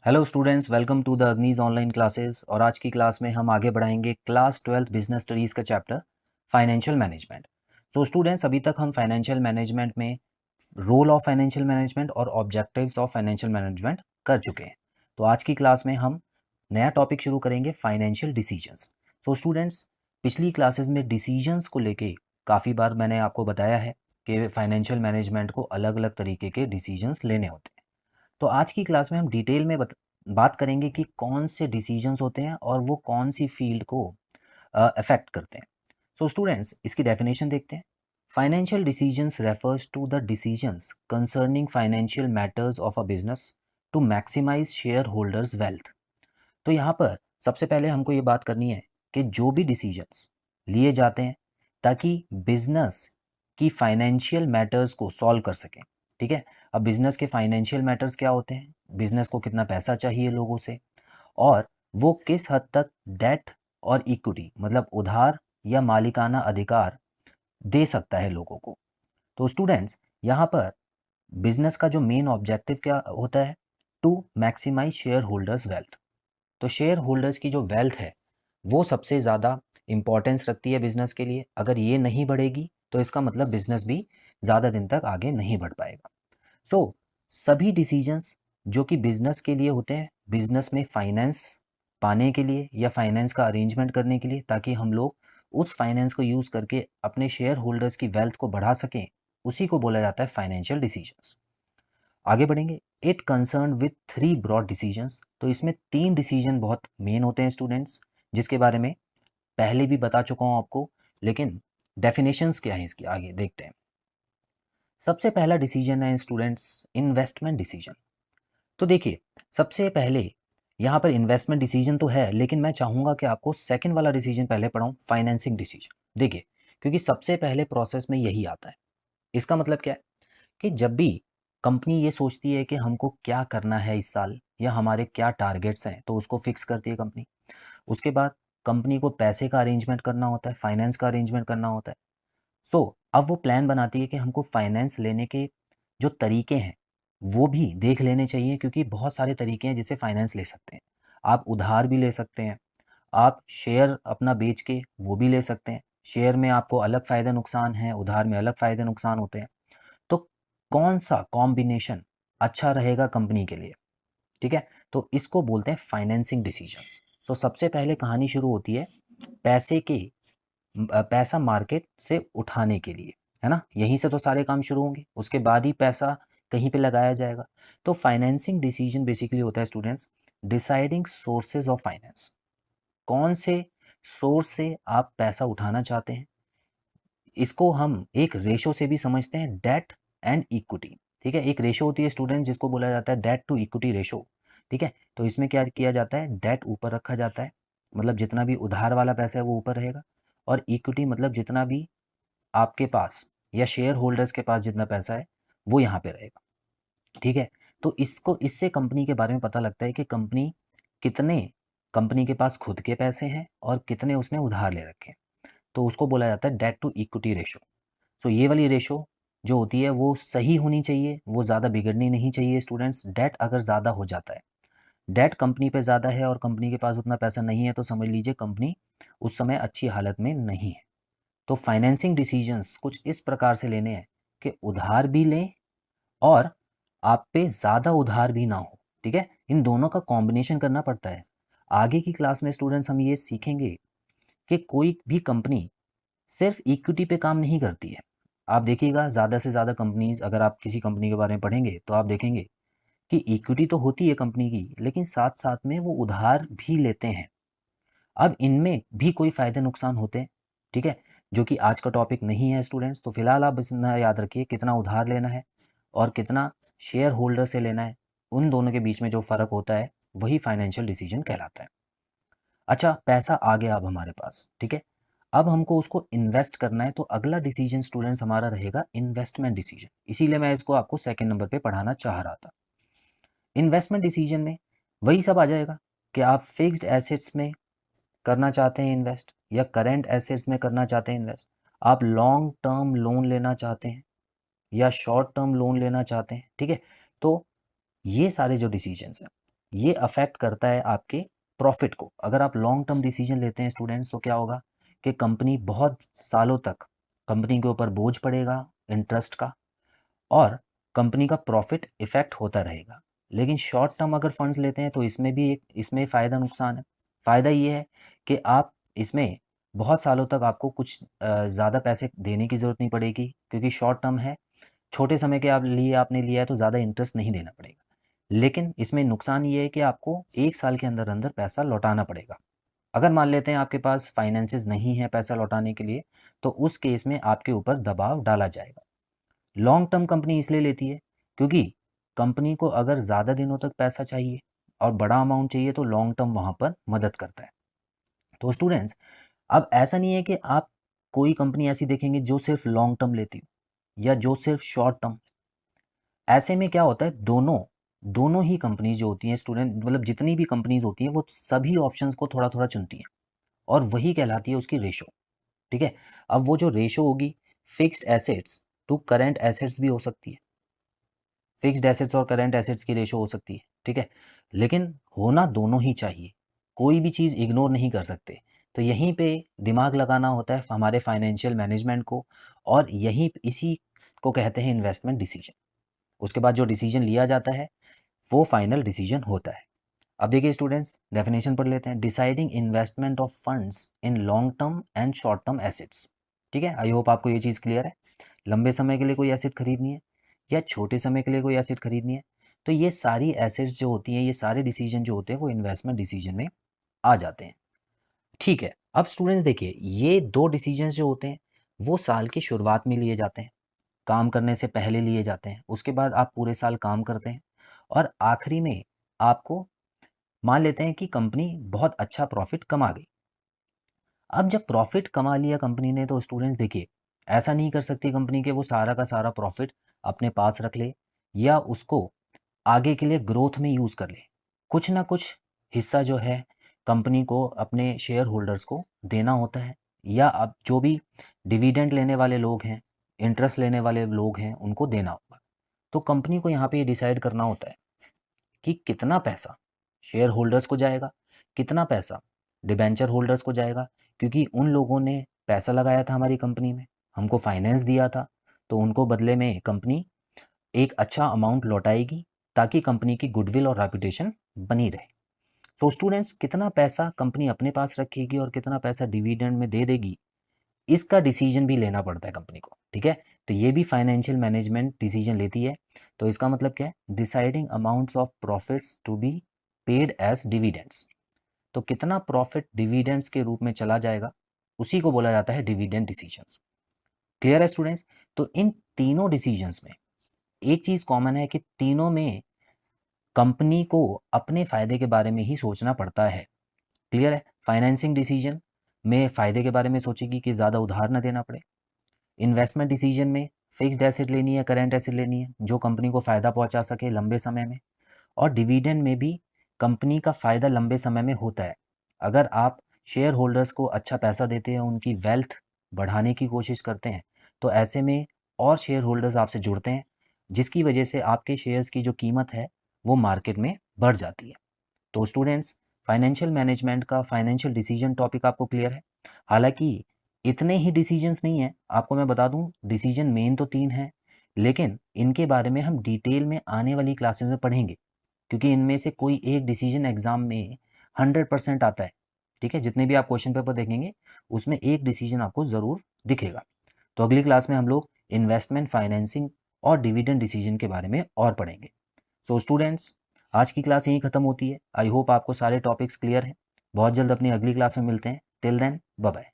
Hello students, welcome to the Agni's online classes. और आज की क्लास में हम आगे बढ़ाएंगे क्लास 12 बिजनेस स्टडीज़ का chapter financial management. So students, अभी तक हम फाइनेंशियल मैनेजमेंट में रोल ऑफ फाइनेंशियल मैनेजमेंट और ऑब्जेक्टिव्स ऑफ फाइनेंशियल मैनेजमेंट कर चुके हैं। तो आज की क्लास में हम नया टॉपिक शुरू करेंगे, फाइनेंशियल डिसीजंस। सो स्टूडेंट्स, पिछली क्लासेस में डिसीजंस को लेके काफ़ी बार मैंने आपको बताया है कि फाइनेंशियल मैनेजमेंट को अलग अलग तरीके के डिसीजंस लेने होते हैं। तो आज की क्लास में हम डिटेल में बात करेंगे कि कौन से डिसीजंस होते हैं और वो कौन सी फील्ड को अफेक्ट करते हैं। सो स्टूडेंट्स, इसकी डेफिनेशन देखते हैं। Financial decisions refers to the decisions concerning financial matters of a business to maximize shareholders wealth. तो यहाँ पर सबसे पहले हमको ये बात करनी है कि जो भी डिसीजंस लिए जाते हैं ताकि बिजनेस की फाइनेंशियल मैटर्स को सॉल्व कर सकें। ठीक है, अब बिजनेस के फाइनेंशियल मैटर्स क्या होते हैं, बिजनेस को कितना पैसा चाहिए लोगों से, और वो किस हद तक डेट और इक्विटी मतलब उधार या मालिकाना अधिकार दे सकता है लोगों को। तो स्टूडेंट्स, यहाँ पर बिजनेस का जो मेन ऑब्जेक्टिव क्या होता है, to maximize shareholders wealth. तो शेयर होल्डर्स की जो वेल्थ है वो सबसे ज़्यादा इम्पॉर्टेंस रखती है बिजनेस के लिए। अगर ये नहीं बढ़ेगी तो इसका मतलब बिजनेस भी ज़्यादा दिन तक आगे नहीं बढ़ पाएगा। सो सभी डिसीजंस जो कि बिजनेस के लिए होते हैं, बिजनेस में फाइनेंस पाने के लिए या फाइनेंस का अरेंजमेंट करने के लिए, ताकि हम लोग उस फाइनेंस को यूज़ करके अपने शेयर होल्डर्स की वेल्थ को बढ़ा सकें, उसी को बोला जाता है फाइनेंशियल डिसीजंस। आगे बढ़ेंगे। It concern with three broad decisions. तो इसमें तीन डिसीजन बहुत मेन होते हैं स्टूडेंट्स, जिसके बारे में पहले भी बता चुका हूँ आपको, लेकिन डेफिनेशंस क्या है इसकी आगे देखते हैं। सबसे पहला डिसीजन है स्टूडेंट्स, इन्वेस्टमेंट डिसीजन। तो देखिए, सबसे पहले यहाँ पर इन्वेस्टमेंट डिसीजन तो है, लेकिन मैं चाहूँगा कि आपको सेकंड वाला डिसीजन पहले पढ़ाऊँ, फाइनेंसिंग डिसीजन। देखिए, क्योंकि सबसे पहले प्रोसेस में यही आता है। इसका मतलब क्या है कि जब भी कंपनी ये सोचती है कि हमको क्या करना है इस साल या हमारे क्या टारगेट्स हैं, तो उसको फिक्स करती है कंपनी। उसके बाद कंपनी को पैसे का अरेंजमेंट करना होता है, फाइनेंस का अरेंजमेंट करना होता है। अब वो प्लान बनाती है कि हमको फाइनेंस लेने के जो तरीके हैं वो भी देख लेने चाहिए, क्योंकि बहुत सारे तरीके हैं जिससे फाइनेंस ले सकते हैं। आप उधार भी ले सकते हैं, आप शेयर अपना बेच के वो भी ले सकते हैं। शेयर में आपको अलग फ़ायदे नुकसान हैं, उधार में अलग फ़ायदे नुकसान होते हैं। तो कौन सा कॉम्बिनेशन अच्छा रहेगा कंपनी के लिए, ठीक है, तो इसको बोलते हैं फाइनेंसिंग डिसीजंस। तो सबसे पहले कहानी शुरू होती है पैसे के पैसा मार्केट से उठाने के लिए, है ना, यहीं से तो सारे काम शुरू होंगे, उसके बाद ही पैसा कहीं पे लगाया जाएगा। तो फाइनेंसिंग डिसीजन बेसिकली होता है students, deciding sources of finance. कौन से सोर्स से आप पैसा उठाना चाहते हैं, इसको हम एक रेशो से भी समझते हैं, डेट एंड इक्विटी। ठीक है, एक रेशो होती है स्टूडेंट जिसको बोला जाता है डेट टू इक्विटी रेशो। ठीक है, तो इसमें क्या किया जाता है, डेट ऊपर रखा जाता है, मतलब जितना भी उधार वाला पैसा है वो ऊपर रहेगा, और इक्विटी मतलब जितना भी आपके पास या शेयर होल्डर्स के पास जितना पैसा है वो यहाँ पे रहेगा। ठीक है, तो इसको इससे कंपनी के बारे में पता लगता है कि कितने कंपनी के पास खुद के पैसे हैं और कितने उसने उधार ले रखे हैं। तो उसको बोला जाता है डेट टू इक्विटी रेशो। सो ये वाली रेशो जो होती है वो सही होनी चाहिए, वो ज़्यादा बिगड़नी नहीं चाहिए स्टूडेंट्स। डेट अगर ज़्यादा हो जाता है, डेट कंपनी पे ज़्यादा है और कंपनी के पास उतना पैसा नहीं है, तो समझ लीजिए कंपनी उस समय अच्छी हालत में नहीं है। तो फाइनेंसिंग डिसीजंस कुछ इस प्रकार से लेने हैं कि उधार भी लें और आप पे ज़्यादा उधार भी ना हो। ठीक है, इन दोनों का कॉम्बिनेशन करना पड़ता है। आगे की क्लास में स्टूडेंट्स हम ये सीखेंगे कि कोई भी कंपनी सिर्फ इक्विटी पे काम नहीं करती है। आप देखिएगा ज़्यादा से ज़्यादा कंपनीज, अगर आप किसी कंपनी के बारे में पढ़ेंगे तो आप देखेंगे कि इक्विटी तो होती है कंपनी की, लेकिन साथ साथ में वो उधार भी लेते हैं। अब इनमें भी कोई फ़ायदे नुकसान होते हैं, ठीक है, जो कि आज का टॉपिक नहीं है स्टूडेंट्स। तो फिलहाल आप इतना याद रखिए, कितना उधार लेना है और कितना शेयर होल्डर से लेना है, उन दोनों के बीच में जो फ़र्क होता है वही फाइनेंशियल डिसीजन कहलाता है। अच्छा, पैसा आ गया अब हमारे पास, ठीक है, अब हमको उसको इन्वेस्ट करना है। तो अगला डिसीजन स्टूडेंट्स हमारा रहेगा इन्वेस्टमेंट डिसीजन। इसीलिए मैं इसको आपको सेकंड नंबर पे पढ़ाना चाह रहा था। इन्वेस्टमेंट डिसीजन में वही सब आ जाएगा कि आप फिक्स्ड एसेट्स में करना चाहते हैं इन्वेस्ट, या करेंट एसेट्स में करना चाहते हैं इन्वेस्ट, आप लॉन्ग टर्म लोन लेना चाहते हैं या शॉर्ट टर्म लोन लेना चाहते हैं। ठीक है, तो ये सारे जो डिसीजंस हैं ये अफेक्ट करता है आपके प्रॉफिट को। अगर आप लॉन्ग टर्म डिसीजन लेते हैं स्टूडेंट्स, तो क्या होगा कि कंपनी बहुत सालों तक, कंपनी के ऊपर बोझ पड़ेगा इंटरेस्ट का, और कंपनी का प्रॉफिट इफेक्ट होता रहेगा। लेकिन शॉर्ट टर्म अगर फंड्स लेते हैं तो इसमें भी एक इसमें फ़ायदा नुकसान है। फ़ायदा ये है कि आप इसमें बहुत सालों तक आपको कुछ ज़्यादा पैसे देने की ज़रूरत नहीं पड़ेगी, क्योंकि शॉर्ट टर्म है, छोटे समय के आपने लिया है तो ज़्यादा इंटरेस्ट नहीं देना पड़ेगा। लेकिन इसमें नुकसान ये है कि आपको 1 साल के अंदर अंदर पैसा लौटाना पड़ेगा। अगर मान लेते हैं आपके पास फाइनेंसेस नहीं है पैसा लौटाने के लिए, तो उस केस में आपके ऊपर दबाव डाला जाएगा। लॉन्ग टर्म कंपनी इसलिए लेती है क्योंकि कंपनी को अगर ज़्यादा दिनों तक पैसा चाहिए और बड़ा अमाउंट चाहिए, तो लॉन्ग टर्म वहाँ पर मदद करता है। तो स्टूडेंट्स, अब ऐसा नहीं है कि आप कोई कंपनी ऐसी देखेंगे जो सिर्फ लॉन्ग टर्म लेती हो या जो सिर्फ शॉर्ट टर्म। ऐसे में क्या होता है, दोनों दोनों ही कंपनीज जो होती हैं स्टूडेंट, मतलब जितनी भी कंपनीज होती हैं वो सभी ऑप्शंस को थोड़ा थोड़ा चुनती हैं, और वही कहलाती है उसकी रेशो। ठीक है। अब वो जो रेशो होगी, fixed assets to current assets भी हो सकती है, फिक्स्ड एसेट्स और करंट एसेट्स की रेशो हो सकती है। ठीक है। लेकिन होना दोनों ही चाहिए, कोई भी चीज़ इग्नोर नहीं कर सकते। तो यहीं पे दिमाग लगाना होता है हमारे फाइनेंशियल मैनेजमेंट को, और यहीं इसी को कहते हैं इन्वेस्टमेंट डिसीजन। उसके बाद जो डिसीजन लिया जाता है वो फाइनल डिसीजन होता है। अब देखिए स्टूडेंट्स, डेफिनेशन पढ़ लेते हैं। Deciding investment of funds in long term and short term assets. ठीक है, आई होप आपको ये चीज़ क्लियर है। लंबे समय के लिए कोई एसेट खरीदनी है या छोटे समय के लिए कोई एसेट खरीदनी है, तो ये सारी एसेट्स जो होती हैं, ये सारे डिसीजन जो होते हैं वो इन्वेस्टमेंट डिसीजन में आ जाते हैं। ठीक है। अब स्टूडेंट्स देखिए, ये दो डिसीजन जो होते हैं वो साल की शुरुआत में लिए जाते हैं, काम करने से पहले लिए जाते हैं। उसके बाद आप पूरे साल काम करते हैं, और आखिरी में आपको मान लेते हैं कि कंपनी बहुत अच्छा प्रॉफिट कमा गई। अब जब प्रॉफिट कमा लिया कंपनी ने, तो स्टूडेंट्स देखिए, ऐसा नहीं कर सकती कंपनी के वो सारा का सारा प्रॉफिट अपने पास रख ले या उसको आगे के लिए ग्रोथ में यूज़ कर ले। कुछ ना कुछ हिस्सा जो है कंपनी को अपने शेयर होल्डर्स को देना होता है, या अब जो भी डिविडेंड लेने वाले लोग हैं, इंटरेस्ट लेने वाले लोग हैं, उनको देना होगा। तो कंपनी को यहाँ पे ये डिसाइड करना होता है कि कितना पैसा शेयर होल्डर्स को जाएगा, कितना पैसा डिबेंचर होल्डर्स को जाएगा, क्योंकि उन लोगों ने पैसा लगाया था हमारी कंपनी में, हमको फाइनेंस दिया था, तो उनको बदले में कंपनी एक अच्छा अमाउंट लौटाएगी, ताकि कंपनी की गुडविल और रेपुटेशन बनी रहे। तो स्टूडेंट्स, कितना पैसा कंपनी अपने पास रखेगी और कितना पैसा डिविडेंड में दे देगी, इसका डिसीजन भी लेना पड़ता है कंपनी को। ठीक है। तो ये भी फाइनेंशियल मैनेजमेंट डिसीजन लेती है। तो इसका मतलब क्या है, deciding amounts of profits to be paid as dividends. तो कितना प्रॉफिट डिविडेंड्स के रूप में चला जाएगा, उसी को बोला जाता है डिविडेंड डिसीजंस। क्लियर है स्टूडेंट्स। तो इन तीनों डिसीजंस में एक चीज कॉमन है कि तीनों में कंपनी को अपने फायदे के बारे में ही सोचना पड़ता है। क्लियर है। फाइनेंसिंग डिसीजन में फायदे के बारे में सोचेगी कि ज़्यादा उधार ना देना पड़े। इन्वेस्टमेंट डिसीजन में फिक्स्ड एसेट लेनी है, करंट एसेट लेनी है जो कंपनी को फ़ायदा पहुंचा सके लंबे समय में। और डिविडेंड में भी कंपनी का फ़ायदा लंबे समय में होता है। अगर आप शेयर होल्डर्स को अच्छा पैसा देते हैं, उनकी वेल्थ बढ़ाने की कोशिश करते हैं, तो ऐसे में और शेयर होल्डर्स आपसे जुड़ते हैं, जिसकी वजह से आपके शेयर्स की जो कीमत है वो मार्केट में बढ़ जाती है। तो स्टूडेंट्स, फाइनेंशियल मैनेजमेंट का फाइनेंशियल डिसीजन टॉपिक आपको क्लियर है। हालांकि इतने ही डिसीजंस नहीं है, आपको मैं बता दूं, डिसीजन मेन तो 3 हैं, लेकिन इनके बारे में हम डिटेल में आने वाली क्लासेस में पढ़ेंगे, क्योंकि इनमें से कोई एक डिसीजन एग्जाम में 100% आता है। ठीक है। जितने भी आप क्वेश्चन पेपर देखेंगे उसमें एक डिसीजन आपको ज़रूर दिखेगा। तो अगली क्लास में हम लोग इन्वेस्टमेंट, फाइनेंसिंग और डिविडेंड डिसीजन के बारे में और पढ़ेंगे। सो स्टूडेंट्स, आज की क्लास यहीं ख़त्म होती है। आई होप आपको सारे टॉपिक्स क्लियर हैं। बहुत जल्द अपनी अगली क्लास में मिलते हैं। Till then, bye bye.